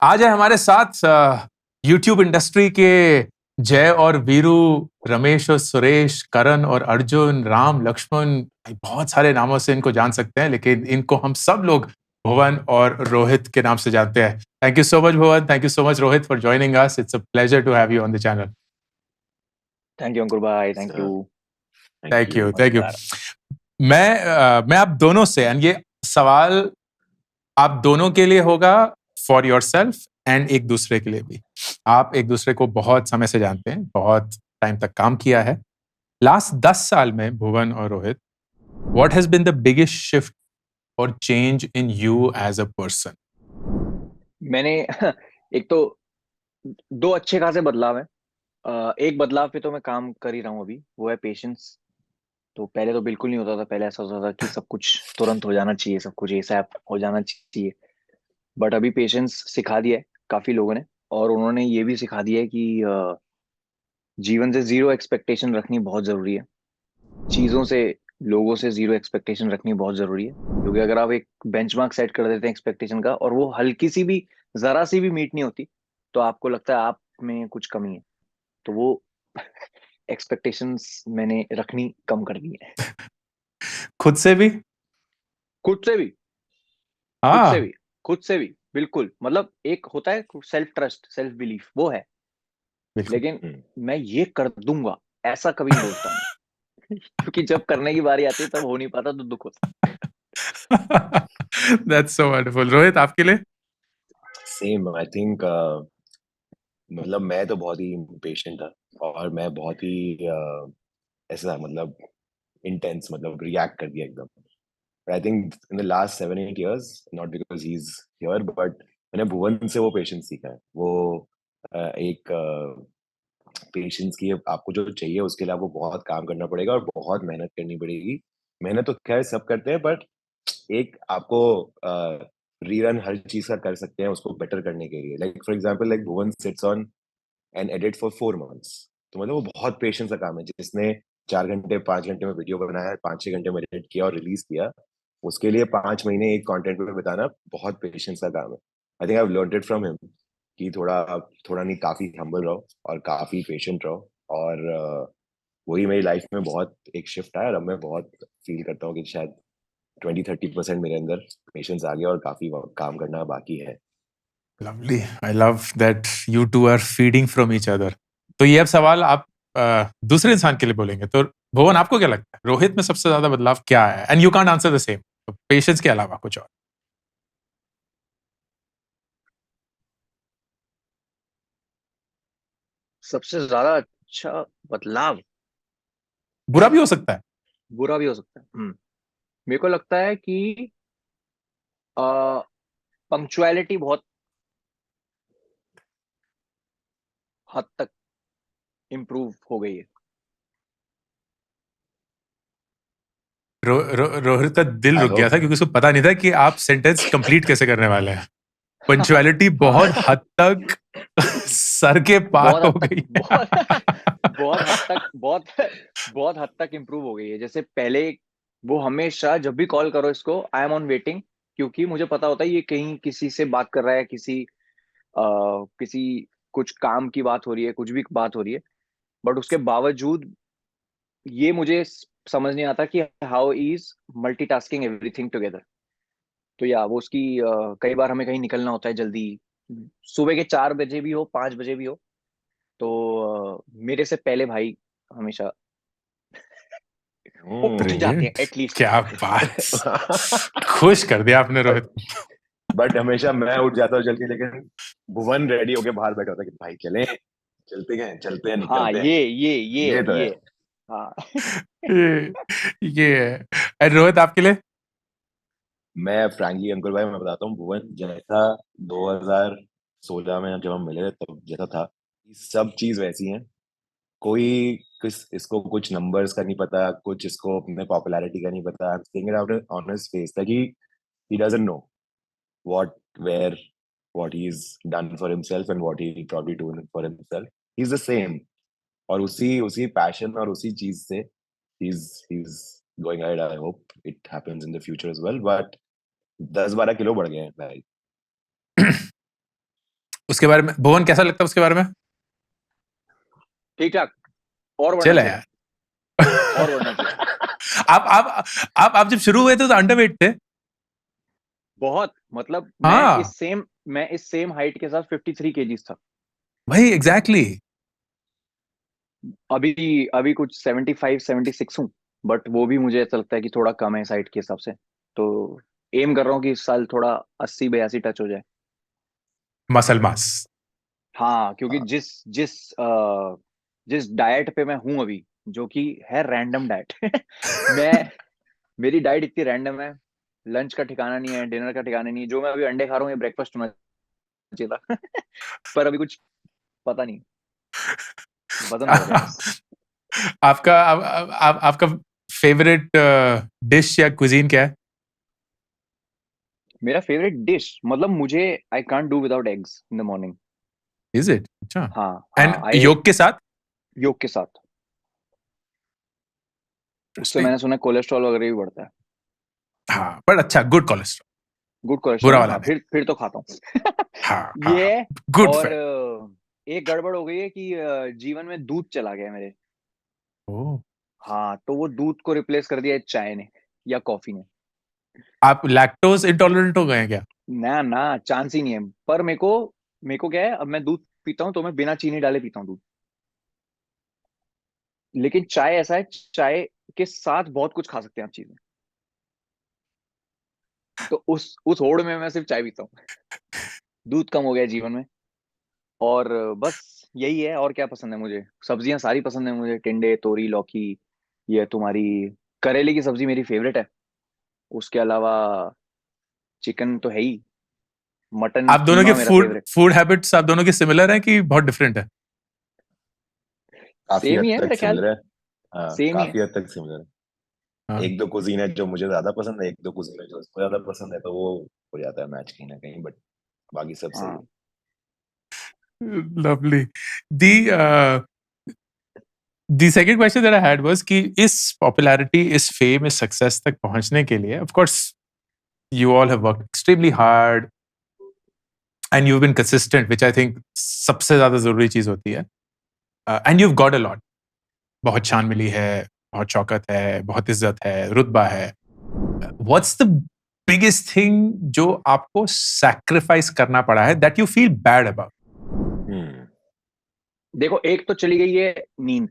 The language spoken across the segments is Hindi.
आज है हमारे साथ यूट्यूब इंडस्ट्री के जय और वीरू, रमेश और सुरेश, करण और अर्जुन, राम, लक्ष्मण, बहुत सारे नामों से इनको जान सकते हैं, लेकिन इनको हम सब लोग भुवन और रोहित के नाम से जानते हैं। Thank you so much Bhuvan, thank you so much Rohit for joining us. It's a pleasure to have you on the channel. Thank you Ankur भाई, thank you. Thank you, thank you. मैं आप दोनों से, एंड ये सवाल आप दोनों के लिए होगा, फॉर योरसेल्फ एंड एक दूसरे के लिए भी। आप एक दूसरे को बहुत समय से जानते हैं, बहुत टाइम तक काम किया है। लास्ट 10 साल में भुवन और Rohit, what has been the biggest shift और change in you as a person? मैंने एक तो दो अच्छे खासे बदलाव है। एक बदलाव पे तो मैं काम कर ही रहा हूँ अभी, वो है पेशेंस। तो पहले तो बिल्कुल नहीं होता था। पहले ऐसा होता था कि सब कुछ तुरंत हो जाना चाहिए, सब कुछ एसएप हो जाना चाहिए। बट अभी पेशेंस सिखा दिया है काफी लोगों ने। और उन्होंने ये भी सिखा दिया है कि जीवन से जीरो एक्सपेक्टेशन रखनी बहुत जरूरी है। चीजों से, लोगों से जीरो एक्सपेक्टेशन रखनी बहुत जरूरी है, क्योंकि अगर आप एक बेंचमार्क सेट कर देते हैं एक्सपेक्टेशन का, और वो हल्की सी भी, जरा सी भी मीट नहीं होती, तो आपको लगता है आप में कुछ कमी है। तो वो एक्सपेक्टेशंस मैंने रखनी कम कर दी है। खुद से भी? खुद से भी, खुद से हाँ, भी, खुद से भी बिल्कुल। मतलब एक होता है सेल्फ ट्रस्ट, सेल्फ बिलीफ, वो है। बिल्कुल। लेकिन मैं ये कर दूंगा, ऐसा कभी नहीं बोलता मैं। क्योंकि जब करने की बारी आती है तब हो नहीं पाता, तो दुख होता दैट्स सो वंडरफुल। रोहित, आपके लिए? सेम आई थिंक मतलब मैं तो बहुत ही पेशेंट था और मैं बहुत ही ऐसा मतलब इंटेंस मतलब रिएक्ट कर दिया एकदम। I think in the last 7-8 years, not because he is here, but मैंने भुवन से वो पेशेंस सीखा है। वो एक पेशेंस की आपको जो चाहिए उसके लिए आपको बहुत काम करना पड़ेगा और बहुत मेहनत करनी पड़ेगी। मेहनत तो खैर सब करते हैं, बट एक आपको रीरन हर चीज का कर सकते हैं उसको बेटर करने के लिए। Like for example, like Bhuvan sits on and edit for 4 months। तो मतलब वो बहुत पेशेंस का काम है। जिसने 4 घंटे 5 घंटे में वीडियो बनाया, 5-6 घंटे में एडिट किया और रिलीज किया, उसके लिए 5 महीने एक कंटेंट पे बिताना बहुत पेशेंस का काम है। I think I have learned it from him कि थोड़ा थोड़ा नहीं, काफी हम्बल रहो और काफी पेशेंट रहो। और वही मेरी लाइफ में बहुत एक शिफ्ट आया और अब मैं बहुत फील करता हूँ कि शायद 20-30% मेरे अंदर पेशेंस आ गया और काफी काम करना बाकी है। Lovely, I love that you two are feeding from each other. तो ये अब सवाल आप दूसरे इंसान के लिए बोलेंगे, तो भुवन, आपको क्या लगता है रोहित में सबसे ज्यादा बदलाव क्या है? And you can't answer the same, patience के अलावा कुछ और। सबसे ज्यादा अच्छा बदलाव। बुरा भी हो सकता है। बुरा भी हो सकता है। मेरे को लगता है कि पंक्चुअलिटी बहुत हद तक इम्प्रूव हो गई है। रोहित का दिल आई रुक गया होप। था क्योंकि उसको पता नहीं था कि आप सेंटेंस कंप्लीट कैसे करने वाले हैं। पंचुअलिटी बहुत हाँ। हद तक सर के पार बहुत हो हद तक, गई बहुत है। बहुत हद तक, बहुत हद तक इम्प्रूव हो गई है। जैसे पहले वो हमेशा जब भी कॉल करो इसको, आई एम ऑन वेटिंग, क्योंकि मुझे पता होता है ये कहीं किसी से बात कर रहा है, किसी कुछ काम की बात हो रही है, कुछ भी बात हो रही है। बट उसके बावजूद ये मुझे समझ नहीं आता कि how is multitasking everything together. तो या वो उसकी कई बार हमें कहीं निकलना होता है जल्दी, सुबह के 4 बजे भी हो, 5 बजे भी हो, तो मेरे से पहले भाई हमेशा उठ जाते हैं ब्रिलियंट, एटलीस्ट। क्या बात! खुश कर दिया आपने रोहित। बट हमेशा मैं उठ जाता हूँ जल्दी, लेकिन भुवन रेडी होके बाहर बैठा होता है कि भाई चले, चलते हैं हाँ, निकलते हैं। ये ये तो ये है। हाँ। ये है। एंड रोहित, आपके लिए? मैं फ्रैंकली अंकुर भाई, मैं बताता हूँ, भुवन जैसा 2016 में जब हम मिले तब जैसा था, ये सब चीज वैसी है। कोई किस इसको कुछ नंबर्स का नहीं पता, कुछ इसको अपने पॉपुलैरिटी का नहीं पता। I am saying it out on his face that he doesn't know what where what he's done for himself and what he'll probably do for himself. He's the same, और उसी उसी पैशन और उसी चीज से he's going ahead. I hope it happens in the future as well, but 10-12 kilo बढ़ गए हैं भाई। उसके बारे में भुवन कैसा लगता है उसके बारे में? ठीक ठाक, और बढ़ना चला चाहिए, यार। और बढ़ना चाहिए। आप जब शुरू हुए थे तो अंडरवेट थे। बहुत, मतलब हाँ मैं इस सेम हाइट के साथ 53 केजीज था। भाई एग्जैक्टली। अभी अभी कुछ 75 76 हूँ, बट वो भी मुझे ऐसा लगता है कि थोड़ा कम है इस हाइट के हिसाब से। तो एम कर रहा हूँ कि इस साल थोड़ा 80 82 टच हो जाए। Muscle mass. हाँ, क्योंकि जिस डाइट पे मैं हूँ अभी, जो कि है रैंडम डाइट। मैं मेरी डाइट इतनी रैंडम है, लंच का ठिकाना नहीं है, डिनर का ठिकाना नहीं है। जो मैं अभी अंडे खा रहा हूँ ये ब्रेकफास्ट होना चाहिए था। पर अभी कुछ पता नहीं, वजन बढ़ गया बस। आपका फेवरेट डिश या कुजीन क्या है? मेरा फेवरेट डिश, मतलब मुझे I can't do without eggs in the morning. Is it? अच्छा। हाँ एंड हाँ, आई योग के साथ? योग के साथ। उससे मैंने सुना है कोलेस्ट्रॉल वगैरह भी बढ़ता है। हाँ पर अच्छा, गुड कोलेस्ट्रॉल, गुड कोलेस्ट्रॉल बुरा ना, वाला हाँ, नहीं। फिर तो खाता हूँ। हाँ हाँ ये हाँ, है। गुड और फैट। एक गड़बड़ हो गई है कि जीवन में दूध चला गया मेरे। ओह, हाँ, तो वो दूध को रिप्लेस कर दिया है चाय ने या कॉफी ने। आप लैक्टोज इंटॉलरेंट हो गए हैं क्या? ना ना, चांस ही नहीं है। पर मेरे को क्या है, अब मैं दूध पीता हूँ तो मैं बिना चीनी डाले पीता हूँ दूध। लेकिन चाय ऐसा है, चाय के साथ बहुत कुछ खा सकते हैं आप चीजें। तो उस होड़ में मैं सिर्फ चाय पीता हूँ। दूध कम हो गया है जीवन में। और बस यही है। और क्या पसंद है मुझे, सब्जियां सारी पसंद है मुझे, टिंडे तोरी लौकी। ये तुम्हारी करेले की सब्जी मेरी फेवरेट है। उसके अलावा चिकन तो है ही। मटन आप दोनों के कीमा मेरा फूड फेवरेट। फूड हैबिट्स आप दोनों के सिमिलर हैं कि बहुत डिफरेंट है? काफी सेम ही हद है तक मेरा ख्याल। सिमिलर है। हाँ, सेम ही है। काफी हद तक सिमिलर है। हाँ, एक दो कुजीन है जो मुझे ज्यादा पसंद है, एक दो कुजीन है जो उसको ज्यादा पसंद है, तो वो हो जाता है मैच कहीं ना कहीं, बट बाकी सब सही हाँ, है। Lovely. The the second question that I had was कि इस पॉपुलैरिटी, इस फेम, इस सक्सेस तक पहुंचने के लिए of course you all have worked extremely hard and you've been consistent, which I think सबसे ज्यादा जरूरी चीज होती है। And you've got a lot. बहुत शान मिली है, बहुत शौकत है, बहुत इज्जत है, रुतबा है। What's the biggest thing जो आपको sacrifice करना पड़ा है that you feel bad about? हम्म। देखो, एक तो चली गई है नींद।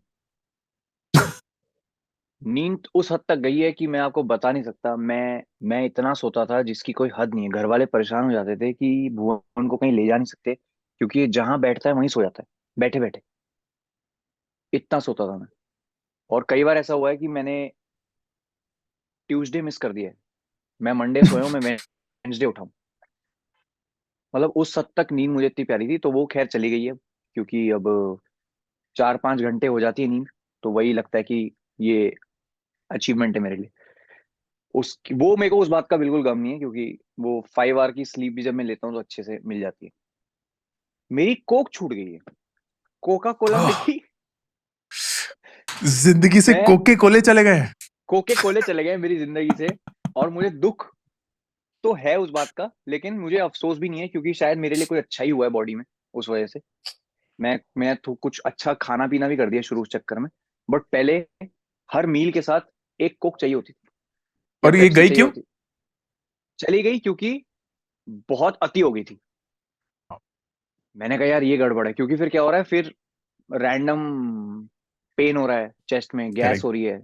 नींद उस हद तक गई है कि मैं आपको बता नहीं सकता। मैं इतना सोता था जिसकी कोई हद नहीं है। घर वाले परेशान हो जाते थे कि भुवन को कहीं ले जा नहीं सकते, क्योंकि ये जहां बैठता है वहीं सो जाता है, बैठे बैठे। इतना सोता था मैं। और कई बार ऐसा हुआ है कि मैंने ट्यूसडे मिस कर दिया है। मैं मंडे सोया हूं, मैं वेडनेसडे उठाऊं। मतलब उस हद तक नींद मुझे इतनी प्यारी थी। तो वो खैर चली गई है, क्योंकि अब 4 5 घंटे हो जाती है नींद। तो वही लगता है कि ये अचीवमेंट है मेरे लिए। वो मेरे को उस बात का बिल्कुल गम नहीं है, क्योंकि वो 5 आवर की स्लीप भी जब मैं लेता हूँ तो अच्छे से मिल जाती है। मेरी कोक छूट गई है, कोका कोला Oh, मेरी। जिंदगी से मैं कोके कोले चले गए। कोके कोले चले गए मेरी जिंदगी से। और मुझे दुख तो है उस बात का, लेकिन मुझे अफसोस भी नहीं है, क्योंकि शायद मेरे लिए कोई अच्छा ही हुआ है बॉडी में उस वजह से। मैं तो कुछ अच्छा खाना पीना भी कर दिया शुरू उस चक्कर में। बट पहले हर मील के साथ एक कोक चाहिए होती थी, या और ये पेप्सी गई चाहिए क्यों? होती। चली गई क्योंकि बहुत अति हो गई थी। मैंने कहा यार ये गड़बड़ है, क्योंकि फिर क्या हो रहा है, फिर रैंडम पेन हो रहा है, चेस्ट में गैस करेक्ट। हो रही है,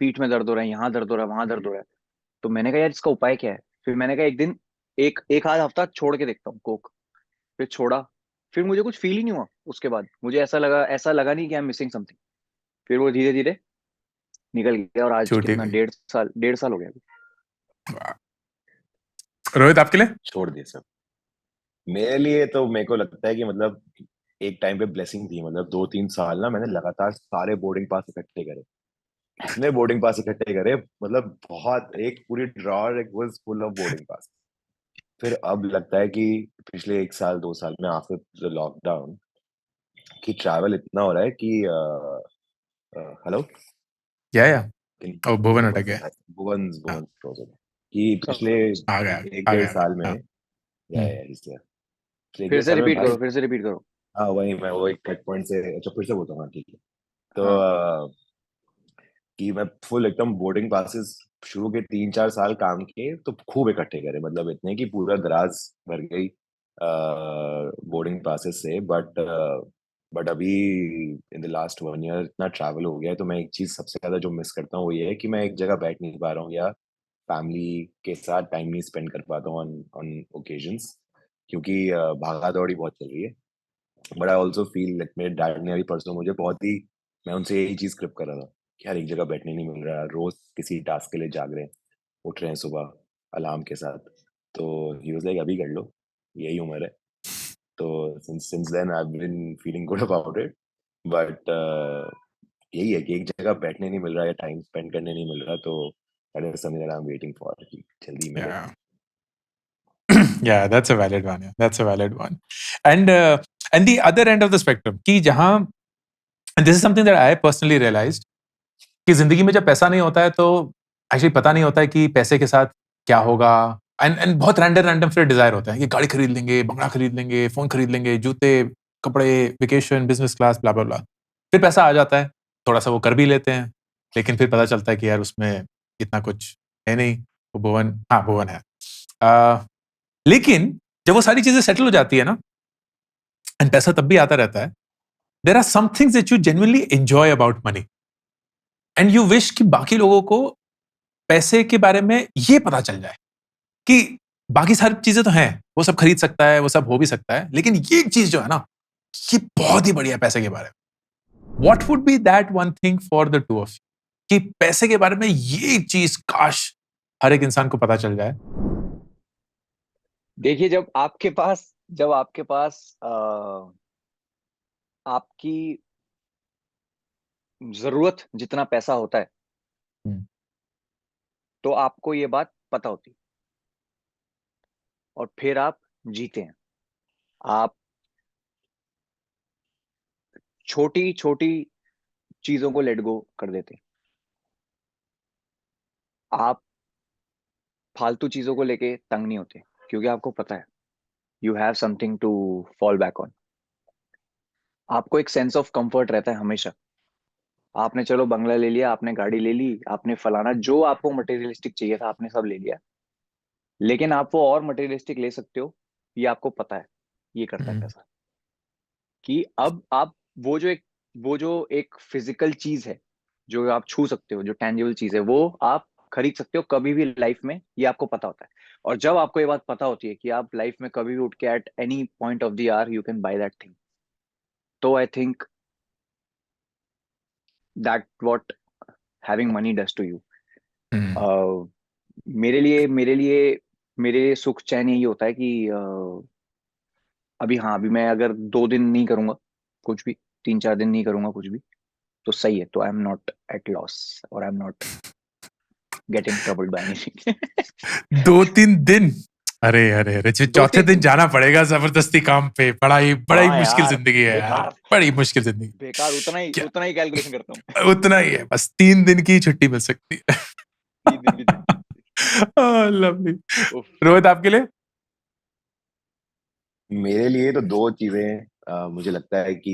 पीठ में दर्द हो रहा है, यहाँ दर्द हो रहा है, वहां दर्द हो रहा है। तो मैंने कहा यार इसका उपाय क्या है। फिर मैंने कहा एक दिन, एक एक आध हफ्ता छोड़ के देखता हूँ कोक। फिर छोड़ा। फिर मुझे कुछ फील ही नहीं हुआ। उसके बाद मुझे ऐसा लगा नहीं कि आई एम मिसिंग समथिंग। फिर वो धीरे धीरे निकल गया, और आज छूटी कितना, गई। 1.5 साल हो गया अभी। रोहित आपके लिए? छोड़ दिए सब। मेरे लिए तो मेरे को लगता है कि मतलब एक टाइम पे ब्लेसिंग थी। मतलब 2 3 साल ना मैंने लगातार सारे बोर्डिंग पास इकट्ठे करे। इतने बोर्डिंग पास इकट्ठे करे, मतलब बहुत, एक पूरी ड्रॉर एक was full of boarding pass. फिर अब लगता है कि पिछले 1 साल 2 साल में आफ्टर द लॉकडाउन कि ट्रैवल इतना हो रहा है कि हेलो, या ओ भुवन अटक गया। भुवन हाँ, भुवन कि पिछले सब एक आ डेढ़ गया। साल में हाँ, या इसे देखिए सर मैं भाई फिर से रिपीट करो। हाँ वही मैं वो एक कट पॉइंट से अच्छा फिर से बोलता हूँ हाँ, ठीक है तो हाँ कि मैं फुल एकदम बोर्डिंग पासेस शुरू के 3-4 साल काम किए तो खूब इकट्ठे करे मतलब इतने कि पूरा दराज भर गई बोर्डिंग पासेस से बट अभी इन द लास्ट 1 ईयर इतना ट्रैवल हो गया है तो मैं एक चीज सबसे ज्यादा जो मिस करता हूँ वो ये है कि मैं एक जगह बैठ नहीं पा रहा हूँ या फैमिली के साथ टाइम नहीं स्पेंड कर पाता हूँ ऑन ऑन ओकेजन्स क्योंकि भागा दौड़ी बहुत चल रही है but I also feel like मेरे डैड ने अभी परसों मुझे बहुत ही मैं उनसे यही चीज क्रिप कर रहा था कि यार एक जगह बैठने नहीं मिल रहा है रोज किसी टास्क के लिए जाग रहे हैं उठ रहे हैं सुबह अलार्म के साथ तो ही वाज लाइक अभी कर लो यही उम्र है तो since then I been feeling good about it but यही है कि एक जगह बैठने नहीं मिल रहा है टाइम स्पेंड करने नहीं मिल रहा तो that is something that I am waiting for कि जल्दी मिले Yeah. Yeah, that's a valid one. Yeah, that's a valid one. And the other end of the spectrum, कि जहाँ and this is something that I personally realized कि जिंदगी में जब पैसा नहीं होता है तो एक्चुअली पता नहीं होता है कि पैसे के साथ क्या होगा एंड बहुत रैंडम फिर डिजायर होता है कि गाड़ी खरीद लेंगे, बंगला खरीद लेंगे, फोन खरीद लेंगे, जूते, कपड़े, वेकेशन, बिजनेस क्लास, ब्ला ब्ला ब्ला। फिर पैसा आ जाता है, थोड़ा सा वो कर भी लेते हैं, लेकिन फिर पता चलता है कि यार उसमें इतना कुछ है नहीं। वो भुवन है। लेकिन जब वो सारी चीजें सेटल हो जाती है ना एंड पैसा तब भी आता रहता है, there are some things that you genuinely enjoy about money and you wish कि बाकी लोगों को पैसे के बारे में ये पता चल जाए कि बाकी सारी चीजें तो हैं, वो सब खरीद सकता है, वो सब हो भी सकता है, लेकिन ये एक चीज जो है ना, ये बहुत ही बढ़िया है पैसे के बारे में। What would be that one thing for the two of you कि पैसे के बारे में ये एक चीज काश हर एक इंसान को पता चल जाए। देखिए, जब आपके पास आपकी जरूरत जितना पैसा होता है हम्म, तो आपको ये बात पता होती है और फिर आप जीते हैं। आप छोटी छोटी चीजों को लेट गो कर देते हैं। आप फालतू चीजों को लेके तंग नहीं होते क्योंकि आपको पता है you have something to fall back on. आपको एक सेंस ऑफ कंफर्ट रहता है हमेशा। आपने चलो बंगला ले लिया, आपने गाड़ी ले ली, आपने फलाना जो आपको मटेरियलिस्टिक चाहिए था आपने सब ले लिया, लेकिन आप वो और मटेरियलिस्टिक ले सकते हो। ये आपको पता है, ये करता है हम्म, पैसा। कि अब आप वो जो एक फिजिकल चीज है जो आप छू सकते हो, जो टेंजिबल चीज है, वो आप खरीद सकते हो कभी भी लाइफ में, ये आपको पता होता है। और जब आपको ये बात पता होती है कि आप लाइफ में कभी भी उठ के at any point of the hour you can buy that thing, तो I think that what having money does to you. Hmm, मेरे लिए सुख चैन यही होता है कि अभी हाँ, अभी मैं अगर 2 दिन नहीं करूंगा कुछ भी, 3-4 दिन नहीं करूंगा कुछ भी, तो सही है। तो I am not at loss और I am not getting troubled by anything. 2-3 दिन, अरे अरे अरे, दो चौथे तीन दिन जाना पड़ेगा जबरदस्ती काम पे। बड़ा ही हाँ मुश्किल यार, जिंदगी है यार, बेकार बड़ी मुश्किल जिंदगी। बेकार, क्या उतना ही कैलकुलेशन करता हूँ। उतना ही है, बस 3 दिन की छुट्टी मिल सकती 3 दिन की छुट्टी। है। लवली। उफ। रोहित आपके लिए? मेरे लिए तो दो चीजें मुझे लगता है कि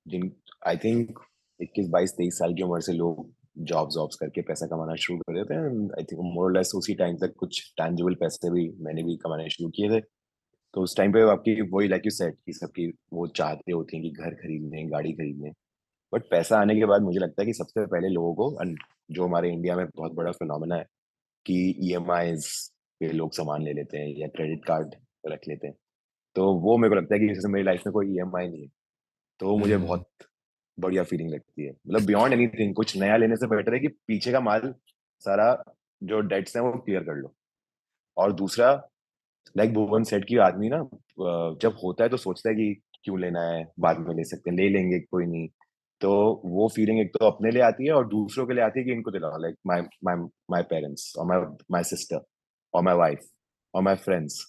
जिन आई थिंक 21, 22, 23 साल की उम्र से लोग जॉब्स करके पैसा कमाना शुरू कर देते हैं। आई थिंक मोर लेस उसी टाइम तक कुछ टैंजिबल पैसे भी मैंने भी कमाने शुरू किए थे। तो उस टाइम पे आपकी वही लाइक यू सेड कि सबकी वो चाहते होते हैं कि घर खरीद लें गाड़ी खरीद लें। बट पैसा आने के बाद मुझे लगता है कि सबसे पहले लोगों को जो हमारे इंडिया में बहुत बड़ा फिनोमेना है कि ईएमआईज पे लोग सामान ले लेते हैं या क्रेडिट कार्ड रख लेते हैं। तो वो मेरे को लगता है कि जैसे मेरी लाइफ में कोई ईएमआई नहीं है तो वो मुझे बहुत बढ़िया फीलिंग लगती है। मतलब बियॉन्ड एनीथिंग कुछ नया लेने से बेटर है कि पीछे का माल सारा जो डेट्स हैं वो क्लियर कर लो। और दूसरा लाइक भुवन सेट की आदमी ना जब होता है तो सोचता है कि क्यों लेना है बाद में ले सकते हैं ले लेंगे कोई नहीं। तो वो फीलिंग एक तो अपने लिए आती है और दूसरों के लिए आती है कि इनको दिलाओ like my my my parents और माय माय सिस्टर और माय वाइफ और माय फ्रेंड्स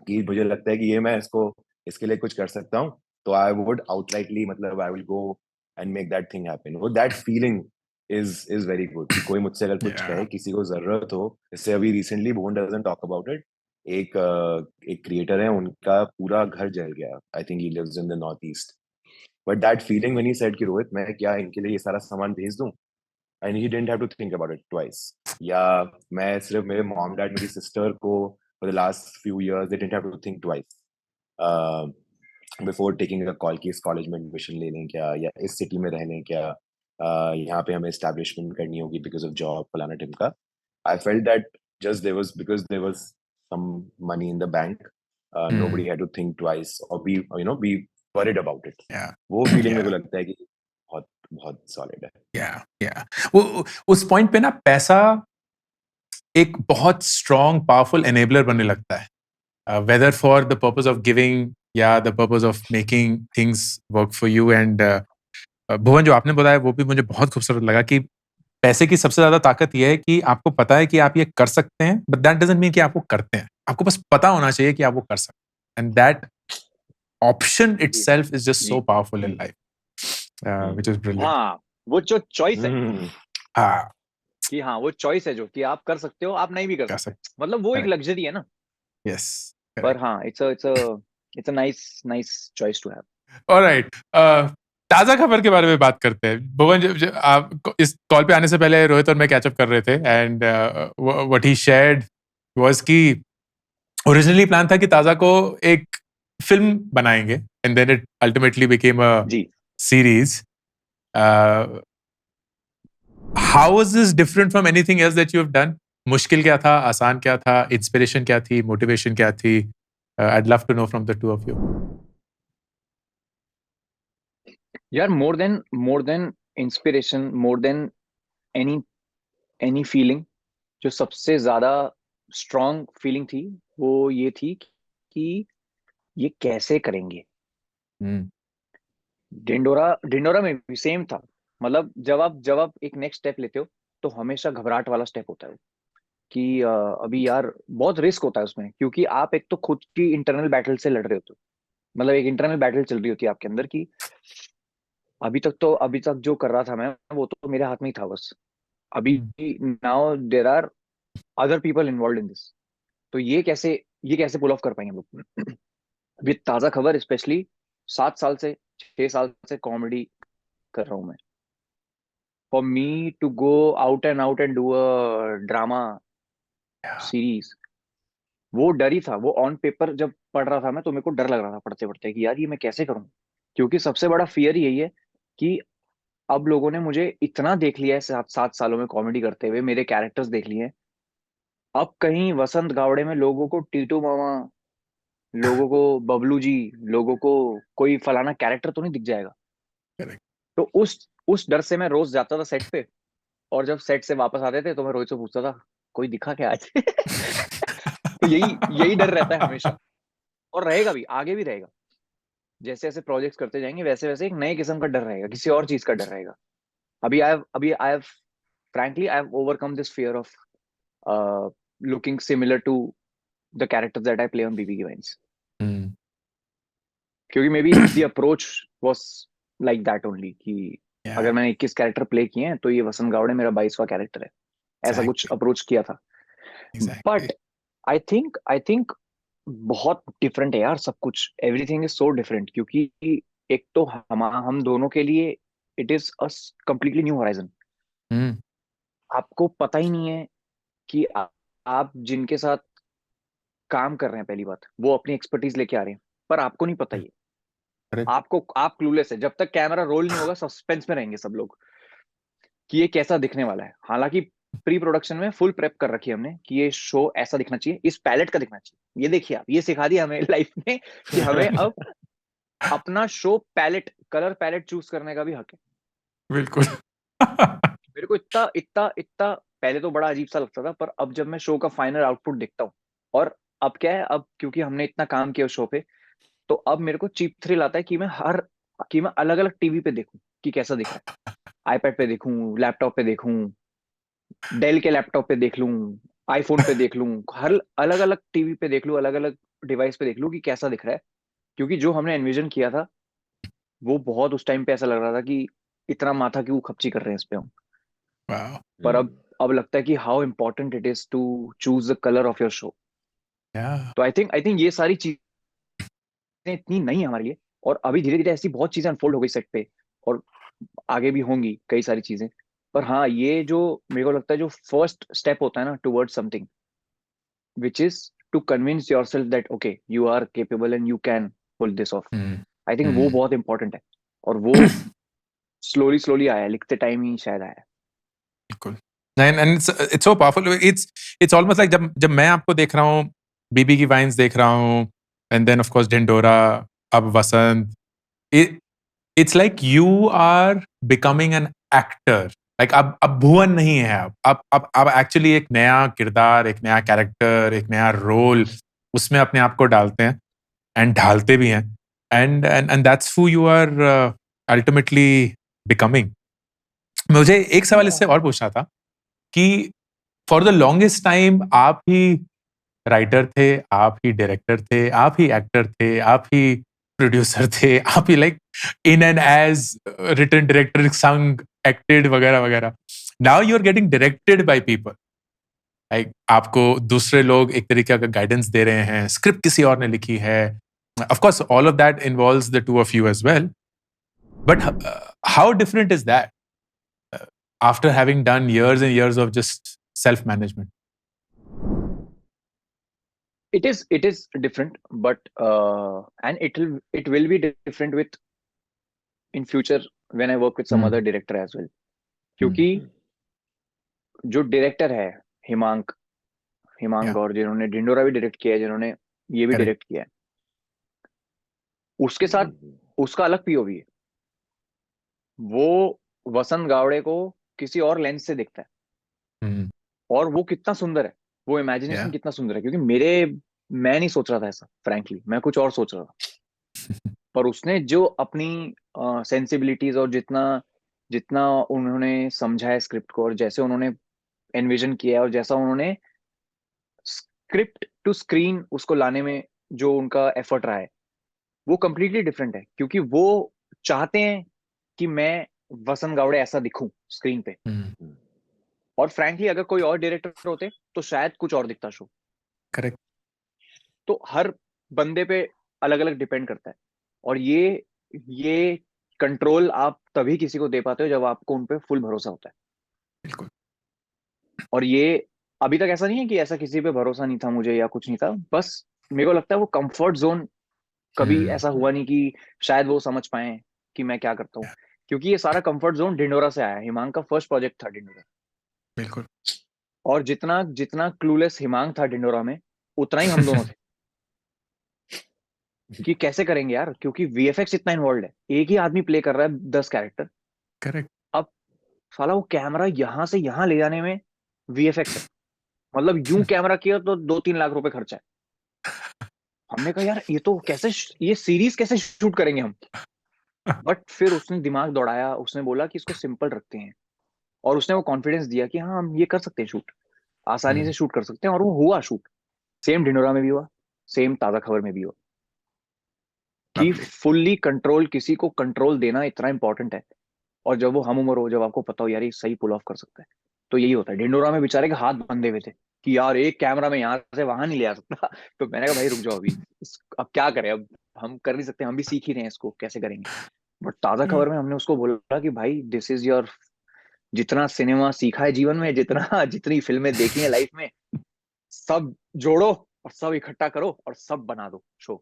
कि मुझे लगता है कि ये मैं इसको इसके लिए कुछ कर सकता हूँ। तो आई वुड आउटराइटली मतलब I will go and make that thing happen. वो that feeling is very good कि कोई मुझसे अगर कुछ Yeah. कहे किसी को जरूरत हो। इससे अभी recently Bhuvan doesn't talk about it एक क्रिएटर है, उनका पूरा घर जल गया. I think he lives in the north east. But that feeling when he said कि रोहित, मैं क्या इनके लिए ये सारा सामान भेज दूं, and he didn't have to think about it twice. या मैं सिर्फ मेरे मॉम डैड, मेरी सिस्टर को for the last few years they didn't have to think twice before taking a call कि इस कॉलेज में एडमिशन ले लें क्या, या इस सिटी में रह लें क्या, यहाँ पे हमें एस्टैब्लिशमेंट करनी होगी बिकॉज ऑफ जॉब फलाना टिमका. I felt that just there was because there was some money in the bank, nobody had to think twice or be worried about it. Yeah. वो फीलिंग मेरे Yeah. को लगता है कि बहुत बहुत सॉलिड है. Yeah. वो उस पॉइंट पे ना पैसा एक बहुत स्ट्रॉन्ग पावरफुल एनेबलर बनने लगता है, whether for the purpose of giving या the purpose of making things work for you. And Bhuvan, जो आपने बताया वो भी मुझे बहुत खूबसूरत लगा कि पैसे की सबसे ज्यादा ताकत यह है कि आपको पता है कि आप ये कर सकते हैं, बट दैट डजंट मीन कि आप वो करते हैं. आपको बस पता होना चाहिए कि आप वो कर सकते हैं, and that option itself is just so gee powerful in life, which is brilliant. हाँ, वो जो चॉइस है हाँ, कि हाँ वो चॉइस है जो कि आप कर सकते हो, आप नहीं भी कर कर सकते, सकते. मतलब वो एक करेक्ट. लग्जरी है ना. यस. पर हाँ, it's a nice choice to have. Alright. Taaza Khabar के बारे में बात करते हैं. भुवन, आप इस कॉल पे आने से पहले रोहित और मैं कैचअप कर रहे थे, and what he shared was कि ओरिजिनली प्लान था कि ताजा को एक फिल्म बनाएंगे, and then it ultimately became a जी. Series. How is this different from anything else that you have done? मुश्किल क्या था, आसान क्या था, इंस्पिरेशन क्या थी, मोटिवेशन क्या थी? I'd love to know from the two of you. यार, more than inspiration, more than any any feeling, जो सबसे ज्यादा स्ट्रॉन्ग फीलिंग थी वो ये थी कि ये कैसे करेंगे. Hmm. डिंडोरा में भी सेम था. मतलब जब आप एक नेक्स्ट स्टेप लेते हो तो हमेशा घबराहट वाला स्टेप होता है कि अभी यार बहुत रिस्क होता है उसमें, क्योंकि आप एक तो खुद की इंटरनल बैटल से लड़ रहे होते हो. मतलब एक इंटरनल बैटल चल रही होती है आपके अंदर कि अभी तक जो कर रहा था मैं, वो तो मेरे हाथ में ही था बस. अभी Hmm. Now there are other people involve in this. तो ये कैसे पुल ऑफ कर पाएंगे हम लोग. विद ताजा खबर स्पेशली 7 साल से 6 साल से कॉमेडी कर रहा हूं मैं. For me to go out and do a drama Yeah. Series, वो डर ही था. वो ऑन पेपर जब पढ़ रहा था मैं, तो मेरे को डर लग रहा था पढ़ते पढ़ते कि यार ये मैं कैसे करूं. क्योंकि सबसे बड़ा फियर यही है कि अब लोगों ने मुझे इतना देख लिया है 7 सालों में कॉमेडी करते हुए, मेरे कैरेक्टर्स देख लिए हैं. अब कहीं वसंत गावड़े में लोगों को टीटू मामा, लोगों को बबलू जी, लोगों को कोई फलाना कैरेक्टर तो नहीं दिख जाएगा. Correct. तो उस डर से मैं रोज जाता था सेट पे, और जब सेट से वापस आते थे तो मैं रोहित से पूछता था कोई दिखा क्या आज. तो यही यही डर रहता है हमेशा, और रहेगा भी, आगे भी रहेगा. जैसे जैसे प्रोजेक्ट्स करते जाएंगे वैसे वैसे एक नए किस्म का डर रहेगा, किसी और चीज का डर रहेगा. अभी I have frankly I have overcome this fear of looking similar to the characters that I play on BB Vines. Hmm. क्योंकि may be the approach was like that only कि Yeah. अगर मैंने 21 कैरेक्टर प्ले किए हैं तो ये वसंत गावड़े मेरा 22वां कैरेक्टर है. ऐसा कुछ Exactly. अप्रोच किया था. Exactly. बट आई थिंक बहुत डिफरेंट है यार सब कुछ. एवरीथिंग इज सो डिफरेंट, क्योंकि एक तो हम दोनों के लिए it is a completely new horizon. Hmm. आपको पता ही नहीं है कि आप जिनके साथ काम कर रहे हैं, पहली बात वो अपनी एक्सपर्टीज लेके आ रहे हैं, पर आपको नहीं पता ये. Correct. आप क्लूलेस है. जब तक कैमरा रोल नहीं होगा सस्पेंस में रहेंगे सब लोग कि ये कैसा दिखने वाला है. हालांकि प्री प्रोडक्शन में फुल प्रेप कर रखी है हमने कि ये शो ऐसा दिखना चाहिए, इस पैलेट का दिखना चाहिए. ये देखिए आप, ये सिखा दिया हमें लाइफ में कि हमें अब अपना show palette, colour palette choose करने का भी हक है. बिल्कुल. मेरे को इतना इतना इतना पहले तो बड़ा अजीब सा लगता था, पर अब जब मैं शो का फाइनल आउटपुट देखता हूँ, और अब क्या है, अब क्योंकि हमने इतना काम किया उस शो पे, तो अब मेरे को चीप थ्रिल आता है कि मैं अलग अलग टीवी पे देखूं कि कैसा दिख रहा है. आईपैड पे देखूं, लैपटॉप पे देखूं, डेल के लैपटॉप पे देख लूं, आईफोन पे देख लूं, हर अलग अलग टीवी पे देख लूं, अलग अलग डिवाइस पे देख लूं कि कैसा दिख रहा है. क्योंकि जो हमने एनविजन किया था वो बहुत उस टाइम पे ऐसा लग रहा था कि इतना माथा क्यों खपची कर रहे हैं इस पे हम. Wow. पर अब लगता है कि how important it is to choose the colour of your show. Yeah. तो आई थिंक ये सारी चीजें इतनी नहीं है हमारे लिए, और अभी धीरे धीरे ऐसी बहुत चीजें अनफोल्ड हो गई सेट पे, और आगे भी होंगी कई सारी चीजें। पर हाँ, ये जो मेरे को लगता है जो फर्स्ट स्टेप होता है ना towards something, which is to convince yourself that okay you are capable and you can pull this off, Hmm. I think वो बहुत इंपॉर्टेंट है। और वो स्लोली स्लोली आया, लिखते टाइम ही शायद आया। बिल्कुल। and it's so powerful. It's almost like जब मैं आपको देख रहा हूँ, बीबी की वाइन्स देख रहा हूँ, and then of course ढिंढोरा, अब वसंत, it's like you are becoming an actor. Like अब भुवन नहीं है, अब एक्चुअली एक नया किरदार, एक नया कैरेक्टर, एक नया रोल उसमें अपने आप को डालते हैं, एंड ढालते भी हैं, and that's who you are ultimately becoming. मुझे एक सवाल इससे और पूछना था कि फॉर द लॉन्गेस्ट टाइम आप ही राइटर थे, आप ही डायरेक्टर थे, आप ही एक्टर थे, आप ही प्रोड्यूसर थे, आप ही like in and as written director, sung, acted वगैरह वगैरह। Now you are getting directed by people, like आपको दूसरे लोग एक तरीके का गाइडेंस दे रहे हैं, स्क्रिप्ट किसी और ने लिखी है, of course all of that involves the two of you as well, but how different is that after having done years and years of just self management? It is different, but and it will be different with in future when I work with some other director as well, क्योंकि जो डायरेक्टर है हिमांक Yeah. गौर, जिन्होंने ढिंडोरा भी डायरेक्ट किया है, जिन्होंने ये भी Correct. डायरेक्ट किया है, उसके साथ उसका अलग पीओवी है। वो वसंत गावड़े को किसी और लेंस से देखता है, Hmm. और वो कितना सुंदर है, वो इमेजिनेशन Yeah. कितना सुंदर है, क्योंकि मैं नहीं सोच रहा था ऐसा, फ्रैंकली मैं कुछ और सोच रहा था। पर उसने जो अपनी सेंसिबिलिटीज और जितना जितना उन्होंने समझा है स्क्रिप्ट को, और जैसे उन्होंने एनविजन किया है, और जैसा उन्होंने स्क्रिप्ट टू स्क्रीन उसको लाने में जो उनका एफर्ट रहा है, वो कंप्लीटली डिफरेंट है, क्योंकि वो चाहते हैं कि मैं वसंत गावड़े ऐसा दिखूं स्क्रीन पे। Hmm. और फ्रैंकली अगर कोई और डायरेक्टर होते तो शायद कुछ और दिखता शो। Correct. तो हर बंदे पे अलग अलग डिपेंड करता है, और ये कंट्रोल आप तभी किसी को दे पाते हो जब आपको उन पे फुल भरोसा होता है। बिल्कुल। और ये अभी तक ऐसा नहीं है कि ऐसा किसी पे भरोसा नहीं था मुझे या कुछ नहीं था, बस मेरे को लगता है वो कंफर्ट जोन कभी ऐसा हुआ नहीं कि शायद वो समझ पाए कि मैं क्या करता हूँ, क्योंकि ये सारा कंफर्ट जोन ढिंडोरा से आया है। हिमांग का फर्स्ट प्रोजेक्ट था ढिंडोरा, बिल्कुल। और जितना जितना क्लूलेस हिमांग था ढिंडोरा में, उतना ही हम दोनों थे कि कैसे करेंगे यार, क्योंकि वीएफएक्स इतना इन्वॉल्व है, एक ही आदमी प्ले कर रहा है 10 कैरेक्टर। करेक्ट। अब साला वो कैमरा यहाँ से यहाँ ले जाने में वीएफएक्स है, मतलब यूं कैमरा किया तो 2-3 लाख रुपए खर्चा है। हमने कहा यार ये तो कैसे, ये सीरीज कैसे शूट करेंगे हम। बट फिर उसने दिमाग दौड़ाया, उसने बोला कि इसको सिंपल रखते हैं, और उसने वो कॉन्फिडेंस दिया कि हाँ हम ये कर सकते हैं, शूट आसानी से शूट कर सकते हैं, और वो हुआ शूट। सेम ढिंडोरा में भी हुआ, सेम ताजा खबर में भी हुआ, कि Lovely. फुल्ली कंट्रोल, किसी को कंट्रोल देना इतना इंपॉर्टेंट है। और जब वो हम उम्र हो, जब आपको पता हो यार ये सही पुल ऑफ कर सकता है, तो यही होता है। ढिंडोरा में बेचारे के हाथ बंधे हुए थे कि यार एक कैमरा में यहाँ से वहां नहीं ले आ सकता। तो मैंने कहा भाई रुक जाओ, अभी अब क्या करें, अब हम कर नहीं सकते, हम भी सीख ही रहे हैं इसको कैसे करेंगे। बट ताजा खबर में हमने उसको बोला कि भाई दिस इज योर, जितना सिनेमा सीखा है जीवन में, जितना जितनी फिल्में देखी है लाइफ में, सब जोड़ो और सब इकट्ठा करो और सब बना दो शो।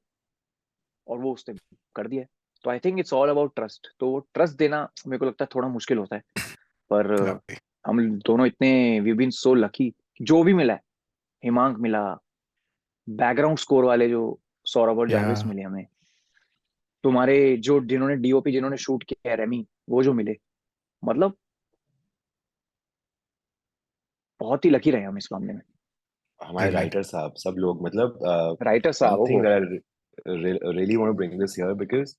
और वो उसने कर दिया। तो I think it's all about trust. तो वो ट्रस्ट देना मेरे को लगता है थोड़ा मुश्किल होता है, पर Lovely. हम दोनों इतने वी बीन सो लकी, जो भी मिला है, हिमांक मिला, बैकग्राउंड स्कोर वाले जो सौरभ और जारविस Yeah. मिले हमें, तुम्हारे जो जिन्होंने डीओपी जिन्होंने शूट किया है रेमी, वो जो मिले, मतलब बहुत ही लकी रहे हम इस मामले में। हमारे Brilliant. राइटर साहब सब लोग, मतलब राइटर साहब one thing वो, that I really want to bring this here because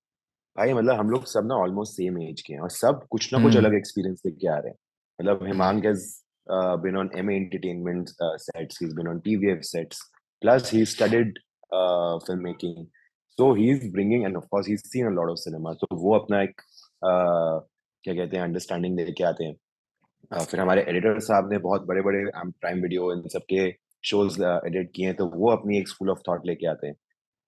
भाई मतलब हम लोग सब ना ऑलमोस्ट सेम एज के हैं, और सब कुछ ना कुछ अलग एक्सपीरियंस लेके आ रहे हैं। मतलब हिमांक has been on MA Entertainment sets, he's been on TVF sets, plus he studied filmmaking, so he's bringing, and of course he's seen a lot of cinema, तो वो अपना एक क्या कहते हैं अंडरस्टैंडिंग लेके आते हैं। फिर हमारे एडिटर साहब ने बहुत बड़े बड़े प्राइम वीडियो इन सब के शोज एडिट किए हैं, तो वो अपनी एक स्कूल ऑफ थॉट लेके आते हैं।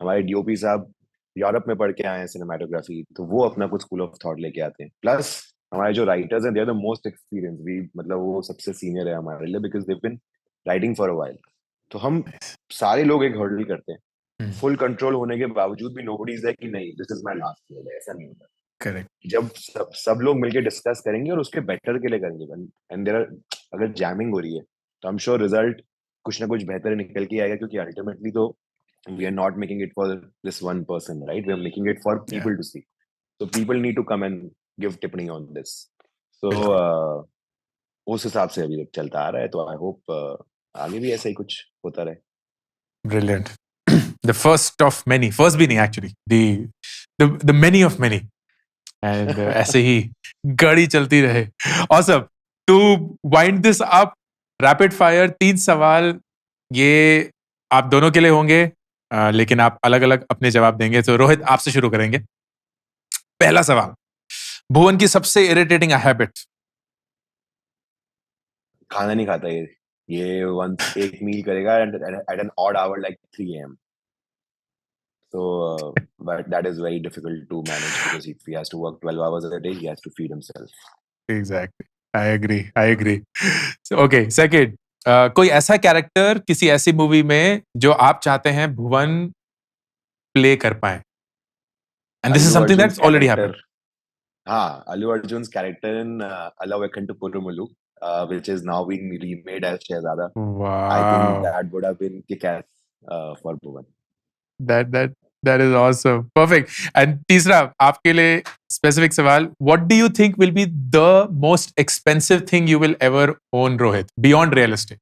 हमारे डीओपी साहब यूरोप में पढ़ के आए हैं सिनेमाटोग्राफी, तो वो अपना कुछ स्कूल ऑफ थॉट लेके आते हैं। प्लस हमारे जो राइटर्स हैं, they are the most experience, भी मतलब वो सबसे सीनियर है हमारे लिए, because they've been writing for a while. तो हम सारे लोग एक हर्डल करते हैं, हम्म, फुल कंट्रोल होने के बावजूद भी नोबडी इज लाइक कि नहीं this is my last year, ऐसा नहीं होता। करेक्ट। जब सब लोग मिलके डिस्कस करेंगे और उसके बेटर के लिए करेंगे, एंड देयर अगर जैमिंग हो रही है तो आई एम श्योर रिजल्ट कुछ ना कुछ बेहतर निकल के आएगा, क्योंकि अल्टीमेटली तो we are not making it for this one person, right? We are making it for या people to see. So people need to come and give tipping on this. So बिल्कुल। उस हिसाब से अभी तक चलता आ रहा है, तो आई होप आगे भी ऐसा ही कुछ होता रहे। Brilliant. The first of many. First भी नहीं actually. The many of many. And ऐसे ही गाड़ी चलती रहे. Awesome. To wind this up, rapid fire 3 सवाल ये आप दोनों के लिए होंगे, लेकिन आप अलग अलग अपने जवाब देंगे। तो रोहित आपसे शुरू करेंगे। पहला सवाल, भुवन की सबसे इरिटेटिंग हैबिट। खाना नहीं खाता ये वंस एक मील करेगा at an odd hour like 3 a.m. So but that is very difficult to manage, because if he has to work 12 hours a day, he has to feed himself. Exactly. I agree. So, okay, second, कोई ऐसा कैरेक्टर किसी ऐसी मूवी में जो आप चाहते हैं भुवन प्ले कर पाए, and this is Allu something Arjun's that's already character, happened. Allu Arjun's character in Alawakan to Purumulu, which is now being remade as Shehzada. I think wow, that would have been kick-ass for Bhuvan. That that is awesome, perfect. And तीसरा आपके लिए स्पेसिफिक सवाल, what do you think will be the most expensive thing you will ever own Rohit, beyond real estate?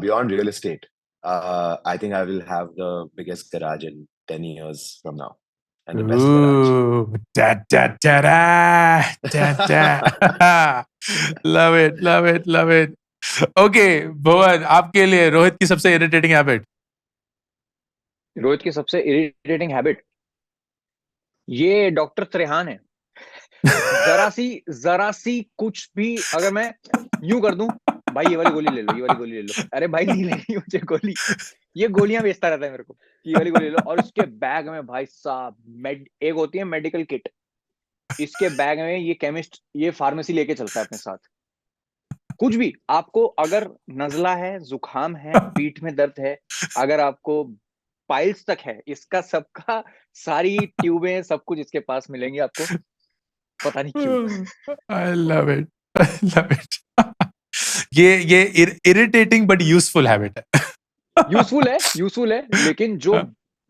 Beyond real estate, I think I will have the biggest garage in 10 years from now, and the best garage. Ooh, da da da da da da. Love it. Okay, भुवन आपके लिए रोहित की सबसे इरिटेटिंग हैबिट। रोहित की सबसे इरिटेटिंग हैबिट, ये डॉक्टर त्रेहान है। जरा सी कुछ भी अगर मैं यूं कर दूं, भाई ये वाली गोली ले लो, ये वाली गोली ले लो, अरे भाई नहीं लेनी मुझे गोली, ये गोलियां बेचता रहता है मेरे को, ये वाली गोली ले लो। और उसके बैग में भाई साहब एक होती है मेडिकल किट, इसके बैग में ये केमिस्ट ये फार्मेसी लेके चलता है अपने साथ। कुछ भी आपको, अगर नजला है, जुकाम है, पीठ में दर्द है, अगर आपको पाइल्स तक है, इसका सबका सारी ट्यूबें सब कुछ इसके पास मिलेंगी आपको, पता नहीं क्यों। I love it. ये इरिटेटिंग बट यूजफुल हैबिट है। यूजफुल है, लेकिन जो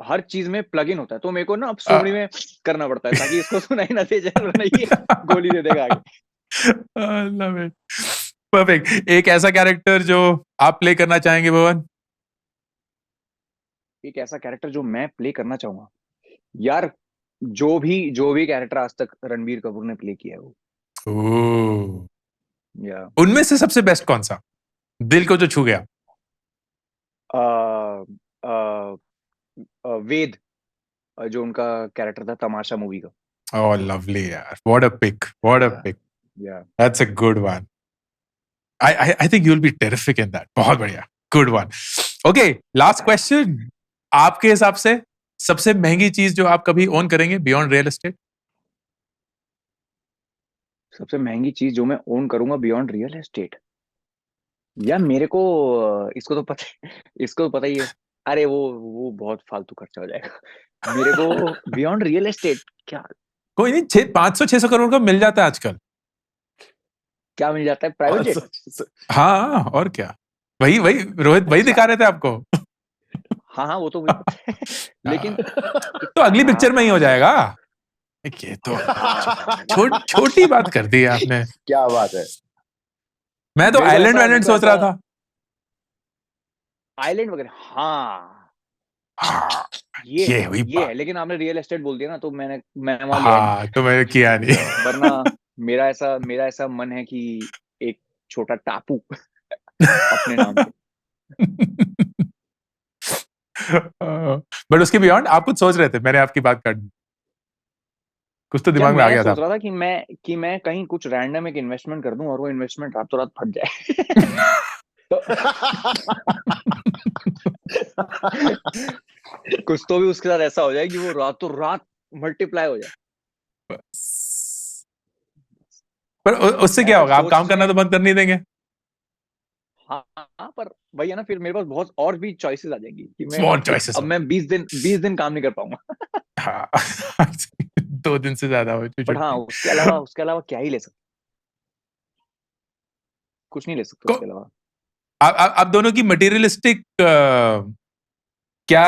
हर चीज में प्लग इन होता है, तो मेरे को ना अब सुमड़ी में करना पड़ता है ताकि इसको सुनाई ना दे जाए, वरना ये गोली दे देगा आगे। Love it, perfect. एक ऐसा कैरेक्टर जो आप प्ले करना चाहेंगे भुवन? एक ऐसा कैरेक्टर जो मैं प्ले करना चाहूंगा, यार जो भी कैरेक्टर आज तक रणबीर कपूर ने प्ले किया है वो, ओह, या उनमें से सबसे बेस्ट कौन सा, दिल को जो छू गया? आ, आ, वेद, जो उनका कैरेक्टर था तमाशा मूवी का। Oh, lovely, यार, what a pick. या That's a good one. I think you'll be terrific in that. बहुत बढ़िया, good one. Okay, last question. आपके हिसाब से सबसे महंगी चीज जो आप कभी ओन करेंगे बियॉन्ड रियल एस्टेट? सबसे महंगी चीज जो मैं ओन करूंगा बियॉन्ड रियल एस्टेट, या मेरे को इसको तो पता ही है, अरे वो बहुत फालतू खर्चा हो जाएगा। मेरे को बियॉन्ड रियल एस्टेट क्या कोई नहीं, 500-600 करोड़ का मिल जाता है आजकल। क्या मिल जाता है? Private jet. हाँ, और क्या, वही रोहित वही दिखा रहे थे आपको। हाँ वो तो मुझे पता है, लेकिन तो अगली पिक्चर में ही हो जाएगा। ये तो छोटी बात कर दी आपने। क्या बात है। मैं तो आइलैंड सोच रहा था। आइलैंड वगैरह, हाँ ये हुई ये बात। है, लेकिन आपने रियल एस्टेट बोल दिया ना, तो मैं वहां हाँ, तो मैंने किया नहीं। वरना मेरा ऐसा मन है कि एक छोटा टापू अपने नाम पे। बट उसके बियॉन्ड आप कुछ सोच रहे थे, मैंने आपकी बात काट दी। कुछ तो दिमाग में आ मैं गया था। सोच रहा था कि मैं कहीं कुछ रैंडम एक इन्वेस्टमेंट कर दूं और वो इन्वेस्टमेंट रातों रात फट जाए। तो कुछ तो भी उसके साथ ऐसा हो जाए कि वो रातों रात मल्टीप्लाई हो जाए। पर उससे क्या होगा, आप काम करना तो बंद कर नहीं देंगे। हाँ, पर वही है ना, फिर मेरे पास बहुत और भी चॉइसेस आ जाएंगी कि मैं More choices अब मैं 20 दिन काम नहीं कर पाऊंगा। हाँ 2 दिन से ज्यादा हो बट हाँ, उसके अलावा क्या ही ले सकते, कुछ नहीं ले सकते उसके अलावा। आप दोनों की मटेरियलिस्टिक क्या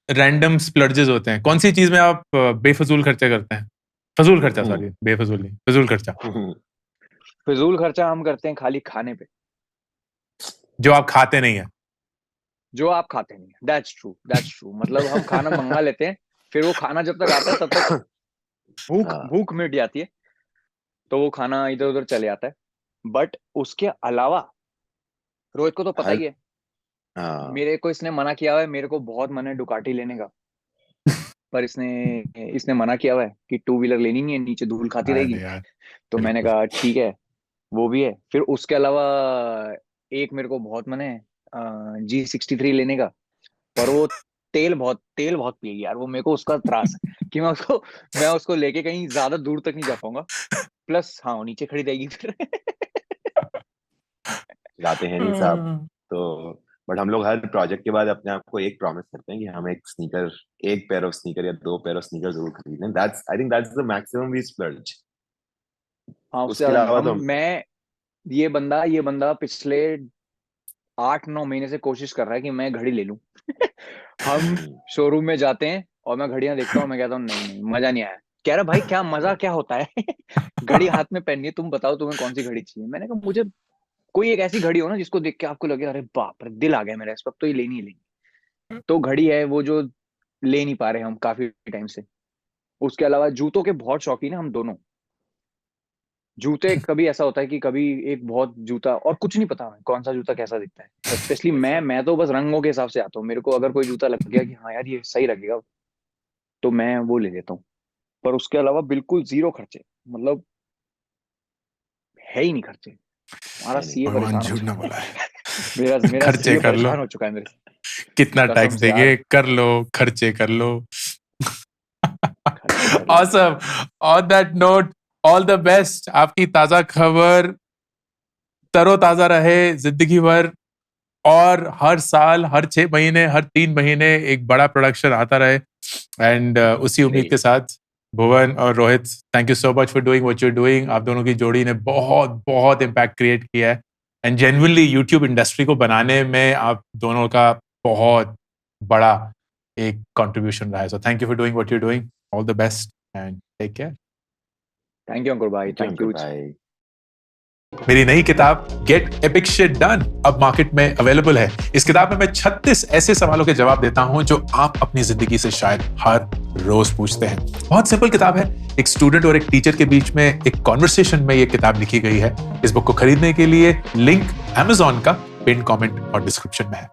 रैंडम स्प्लर्जेस होते हैं? कौन सी चीज में आप बेफजूल खर्चा करते हैं? फजूल खर्चा, सॉरी, बेफजूल नहीं, फजूल खर्चा। फिजूल खर्चा हम करते हैं खाली खाने पे, जो आप खाते नहीं है। जो आप खाते नहीं है। That's true. मतलब हम खाना मंगा लेते हैं, फिर वो खाना जब तक आता है तब तक भूख मिट जाती है, तो वो खाना इधर उधर चले जाता है। बट उसके अलावा रोहित को तो पता ही है, मेरे को इसने मना किया हुआ है, मेरे को बहुत मन है डुकाटी लेने का, पर इसने मना किया हुआ है कि 2 व्हीलर लेनी नहीं है, नीचे धूल खाती रहेगी। तो मैंने कहा ठीक है, वो भी है। फिर उसके अलावा एक मेरे को बहुत मन है G63 लेने का, पर वो तेल बहुत पिएगी यार, वो मेरे को उसका त्रास है कि मैं उसको लेके कहीं ज्यादा दूर तक नहीं जा पाऊंगा। प्लस हाँ, वो नीचे खड़ी रहेगी फिर। जाते हैं नहीं साहब। तो बट हम लोग हर प्रोजेक्ट के बाद अपने आप को एक प्रॉमिस करते हैं कि हम एक पेयर ऑफ स्नीकर या 2 पेयर ऑफ स्नीकर जरूर खरीदें। I think that's the maximum we splurge. हाँ, उसके अलावा तो मैं ये बंदा पिछले 8-9 महीने से कोशिश कर रहा है कि मैं घड़ी ले लूं। हम शोरूम में जाते हैं और मैं घड़ियां देखता हूँ, मैं कहता हूँ नहीं मजा नहीं आया। कह रहा भाई क्या मजा क्या होता है? घड़ी हाथ में पहननी है, तुम बताओ तुम्हें कौन सी घड़ी चाहिए। मैंने कहा मुझे कोई एक ऐसी घड़ी हो ना जिसको देख के आपको लगे अरे बाप रे, दिल आ गया मेरा, इस वक्त तो ये लेनी। तो घड़ी है वो जो ले नहीं पा रहे हम काफी टाइम से। उसके अलावा जूतों के बहुत शौकीन है हम दोनों। जूते कभी ऐसा होता है कि कभी एक बहुत जूता, और कुछ नहीं पता हमें कौन सा जूता कैसा दिखता है। स्पेशली मैं तो बस रंगों के हिसाब से आता हूँ। मेरे को अगर कोई जूता लग गया कि हाँ यार ये सही लगेगा, तो मैं वो ले लेता हूँ। पर उसके अलावा बिल्कुल जीरो खर्चे, मतलब है ही नहीं खर्चे। हमारा सीए भगवान परेशान हो झूठ ना चुका बोला है। है। मेरा खर्चे सीए कर लो, परेशान हो चुका है मेरे से। कितना कसम टैक्स से यार, देंगे, कर लो, खर्चे कर लो। खर्चे कर लो। Awesome. On that note, all the best. आपकी ताजा खबर तरोताजा रहे जिंदगी भर, और हर साल, हर 6 महीने, हर 3 महीने एक बड़ा प्रोडक्शन आता रहे। एंड उसी उम्मीद के साथ भुवन और Rohit, thank you so much for doing what you are doing. आप दोनों की जोड़ी ने बहुत बहुत इम्पैक्ट क्रिएट किया है, एंड जेन्युइनली यूट्यूब इंडस्ट्री को बनाने में आप दोनों का बहुत बड़ा एक कंट्रीब्यूशन रहा है। So thank you for doing what you are doing. All the best and take care. Thank you Ankur भाई, थैंक यू। मेरी नई किताब गेट एपिक शिट डन अब मार्केट में अवेलेबल है। इस किताब में मैं 36 ऐसे सवालों के जवाब देता हूं जो आप अपनी जिंदगी से शायद हर रोज पूछते हैं। बहुत सिंपल किताब है, एक स्टूडेंट और एक टीचर के बीच में एक कॉन्वर्सेशन में ये किताब लिखी गई है। इस बुक को खरीदने के लिए लिंक Amazon का पिन कमेंट और डिस्क्रिप्शन में है।